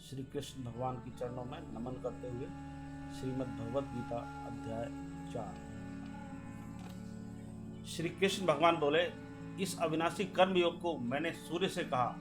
श्री कृष्ण भगवान की चरणों में नमन करते हुए श्रीमद् भगवद गीता अध्याय 4। श्री कृष्ण भगवान बोले, इस अविनाशी कर्म योग को मैंने सूर्य से कहा,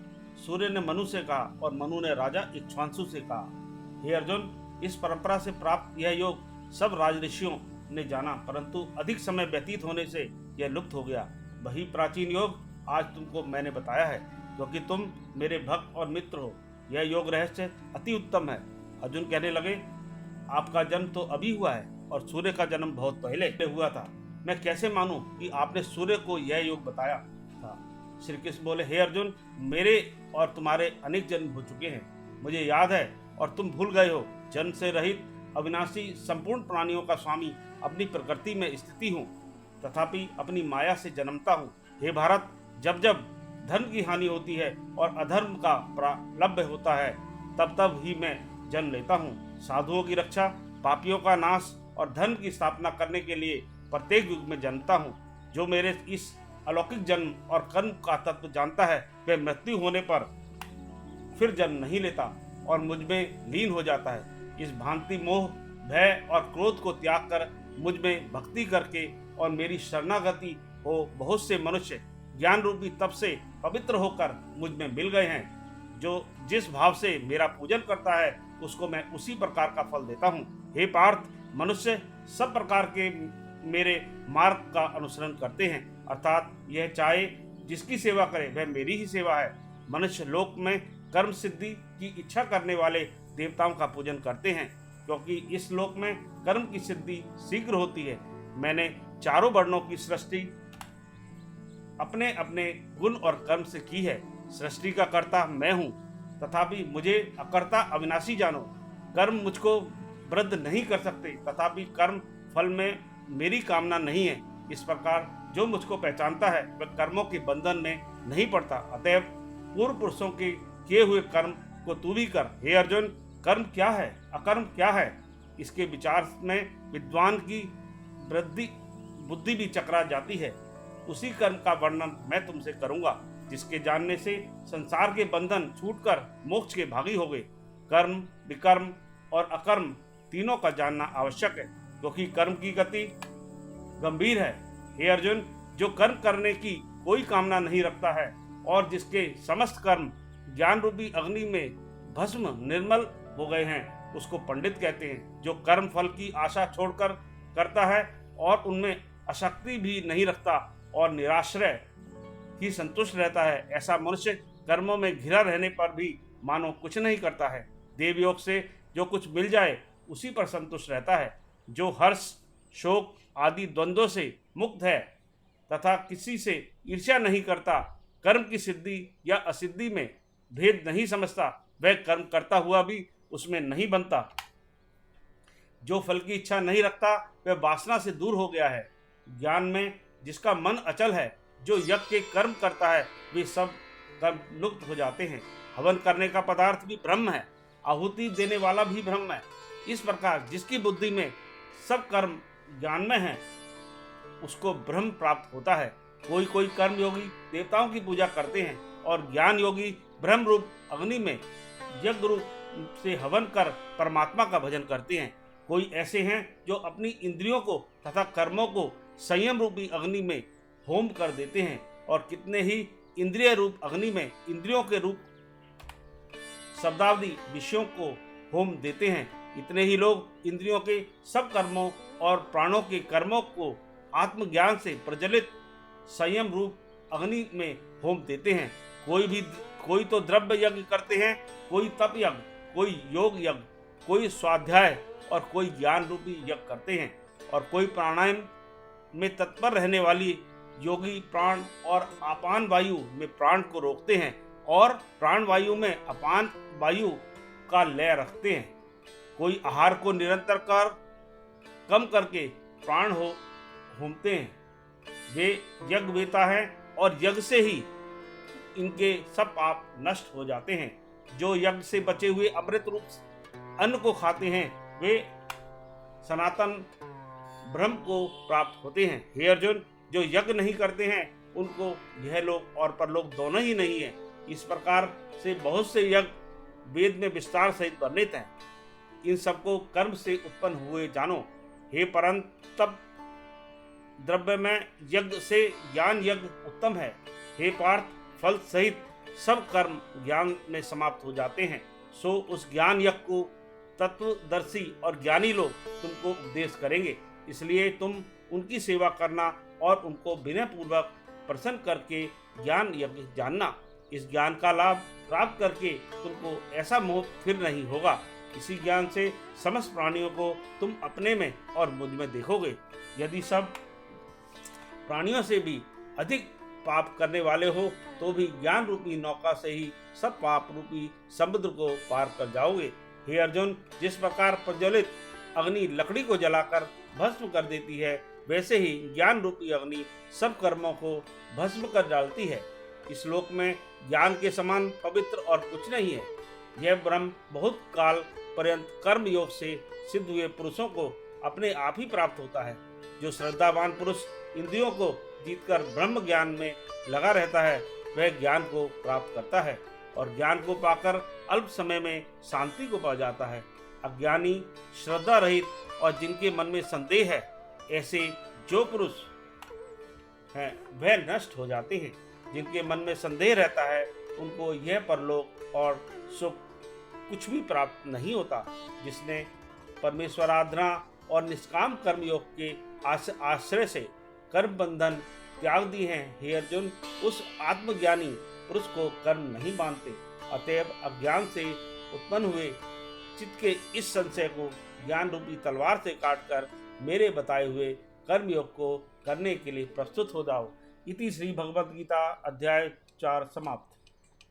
सूर्य ने मनु से कहा और मनु ने राजा इक्ष्वाकु से कहा। हे अर्जुन, इस परंपरा से प्राप्त यह योग सब राजऋषियों ने जाना, परंतु अधिक समय व्यतीत होने से यह लुप्त हो गया। वही प्राचीन योग आज तुमको मैंने बताया है, क्योंकि तुम मेरे भक्त और मित्र हो। यह योग रहस्य अति उत्तम है। अर्जुन कहने लगे, आपका जन्म तो अभी हुआ है और सूर्य का जन्म बहुत पहले हुआ था। मैं कैसे मानूं कि आपने सूर्य को यह योग बताया था। श्री कृष्ण बोले, हे अर्जुन, मेरे और तुम्हारे अनेक जन्म हो चुके हैं, मुझे याद है और तुम भूल गए हो। जन्म से रहित अविनाशी संपूर्ण प्राणियों का स्वामी अपनी प्रकृति में स्थिति हूँ, तथापि अपनी माया से जन्मता हूँ। हे भारत, जब जब धन की हानि होती है और अधर्म का प्रारब्ध होता है, तब तब ही मैं जन्म लेता हूँ। साधुओं की रक्षा, पापियों का नाश और धर्म की स्थापना करने के लिए प्रत्येक युग में जन्मता हूँ। जो मेरे इस अलौकिक जन्म और कर्म का तत्व जानता है, वह मृत्यु होने पर फिर जन्म नहीं लेता और मुझ में लीन हो जाता है। इस भांति मोह, भय और क्रोध को त्याग कर मुझ में भक्ति करके और मेरी शरणागति हो बहुत से मनुष्य ज्ञान रूपी तप से पवित्र होकर मुझ में मिल गए हैं। जो जिस भाव से मेरा पूजन करता है, उसको मैं उसी प्रकार का फल देता हूँ। हे पार्थ, मनुष्य सब प्रकार के मेरे मार्ग का अनुसरण करते हैं, अर्थात यह चाहे जिसकी सेवा करे वह मेरी ही सेवा है। मनुष्य लोक में कर्म सिद्धि की इच्छा करने वाले देवताओं का पूजन करते हैं, क्योंकि इस लोक में कर्म की सिद्धि शीघ्र होती है। मैंने चारों वर्णों की सृष्टि अपने अपने गुण और कर्म से की है। सृष्टि का कर्ता मैं हूँ, तथापि मुझे अकर्ता अविनाशी जानो। कर्म मुझको वृद्ध नहीं कर सकते, तथापि कर्म फल में मेरी कामना नहीं है। इस प्रकार जो मुझको पहचानता है, वह कर्मों के बंधन में नहीं पड़ता। अतएव पूर्व पुरुषों के किए हुए कर्म को तू भी कर। हे अर्जुन, कर्म क्या है, अकर्म क्या है, इसके विचार में विद्वान की बुद्धि भी चकरा जाती है। उसी कर्म का वर्णन मैं तुमसे करूंगा, जिसके जानने से संसार के बंधन छूटकर मोक्ष के भागी हो गए। कर्म, विकर्म और अकर्म तीनों का जानना आवश्यक है, क्योंकि कर्म की गति गंभीर है। हे अर्जुन, जो कर्म करने की कोई कामना नहीं रखता है और जिसके समस्त कर्म ज्ञान रूपी अग्नि में भस्म निर्मल हो गए हैं, उसको पंडित कहते हैं। जो कर्म फल की आशा छोड़कर करता है और उनमें आसक्ति भी नहीं रखता और निराश्रय ही संतुष्ट रहता है, ऐसा मनुष्य कर्मों में घिरा रहने पर भी मानो कुछ नहीं करता है। देवयोग से जो कुछ मिल जाए उसी पर संतुष्ट रहता है। जो हर्ष, शोक आदि द्वंद्वों से मुक्त है तथा किसी से ईर्ष्या नहीं करता, कर्म की सिद्धि या असिद्धि में भेद नहीं समझता, वह कर्म करता हुआ भी उसमें नहीं बनता। जो फल की इच्छा नहीं रखता, वह वासना से दूर हो गया है। ज्ञान में जिसका मन अचल है, जो यज्ञ के कर्म करता है, वे सब कर्म लुप्त हो जाते हैं। हवन करने का पदार्थ भी ब्रह्म है, आहुति देने वाला भी ब्रह्म है। इस प्रकार जिसकी बुद्धि में सब कर्म ज्ञान में है, उसको ब्रह्म प्राप्त होता है। कोई कोई कर्म योगी देवताओं की पूजा करते हैं और ज्ञान योगी ब्रह्म रूप अग्नि में यज्ञ रूप से हवन कर परमात्मा का भजन करते हैं। कोई ऐसे हैं जो अपनी इंद्रियों को तथा कर्मों को संयम रूपी अग्नि में होम कर देते हैं, और कितने ही इंद्रिय रूप अग्नि में इंद्रियों के रूप शब्दावधि विषयों को होम देते हैं। इतने ही लोग इंद्रियों के सब कर्मों और प्राणों के कर्मों को आत्मज्ञान से प्रज्वलित संयम रूप अग्नि में होम देते हैं। कोई तो द्रव्य यज्ञ करते हैं, कोई तप यज्ञ, कोई योग यज्ञ, कोई स्वाध्याय और कोई ज्ञान रूपी यज्ञ करते हैं, और कोई प्राणायाम में तत्पर रहने वाली योगी प्राण और अपान वायु में प्राण को रोकते हैं और प्राण वायु में अपान वायु का लय रखते हैं। कोई आहार को निरंतर कम करके प्राण होमते हैं। वे यज्ञ वेता हैं और यज्ञ से ही इनके सब पाप नष्ट हो जाते हैं। जो यज्ञ से बचे हुए अमृत रूप अन्न को खाते हैं, वे सनातन ब्रह्म को प्राप्त होते हैं। हे अर्जुन, जो यज्ञ नहीं करते हैं, उनको यह लोक और परलोक दोनों ही नहीं है। इस प्रकार से बहुत से यज्ञ वेद में विस्तार सहित वर्णित हैं। इन सबको कर्म से उत्पन्न हुए जानो। हे परंतप द्रव्य में यज्ञ से ज्ञान यज्ञ उत्तम है। हे पार्थ, फल सहित सब कर्म ज्ञान में समाप्त हो जाते हैं। सो उस ज्ञान यज्ञ को तत्वदर्शी और ज्ञानी लोग तुमको उपदेश करेंगे। इसलिए तुम उनकी सेवा करना और उनको विनय पूर्वक प्रसन्न करके ज्ञान यज्ञ जानना। इस ज्ञान का लाभ प्राप्त करके तुमको ऐसा मोह फिर नहीं होगा। इसी ज्ञान से समस्त प्राणियों को तुम अपने में और मुझ में देखोगे। यदि सब प्राणियों से भी अधिक पाप करने वाले हो तो भी ज्ञान रूपी नौका से ही सब पाप रूपी समुद्र को पार कर जाओगे। हे अर्जुन, जिस प्रकार प्रज्वलित अग्नि लकड़ी को जलाकर भस्म कर देती है, वैसे ही ज्ञान रूपी अग्नि सब कर्मों को भस्म कर डालती है। इस लोक में ज्ञान के समान पवित्र और कुछ नहीं है। यह ब्रह्म बहुत काल पर्यंत कर्म योग से सिद्ध हुए पुरुषों को अपने आप ही प्राप्त होता है। जो श्रद्धावान पुरुष इंद्रियों को जीतकर ब्रह्म ज्ञान में लगा रहता है, वह ज्ञान को प्राप्त करता है और ज्ञान को पाकर अल्प समय में शांति को पा जाता है। अज्ञानी, श्रद्धा रहित और जिनके मन में संदेह है, ऐसे जो पुरुष हैं वह नष्ट हो जाते हैं। जिनके मन में संदेह रहता है उनको यह परलोक और सुख कुछ भी प्राप्त नहीं होता। जिसने परमेश्वराराधना और निष्काम कर्म योग के आश्रय से कर्म बंधन त्याग दिए हैं, हे अर्जुन, उस आत्मज्ञानी पुरुष को कर्म नहीं मानते। अतएव अज्ञान से उत्पन्न हुए चित्त के इस संशय को ज्ञान रूपी तलवार से काटकर मेरे बताए हुए कर्म योग को करने के लिए प्रस्तुत हो जाओ। इति श्री भगवद गीता अध्याय 4 समाप्त।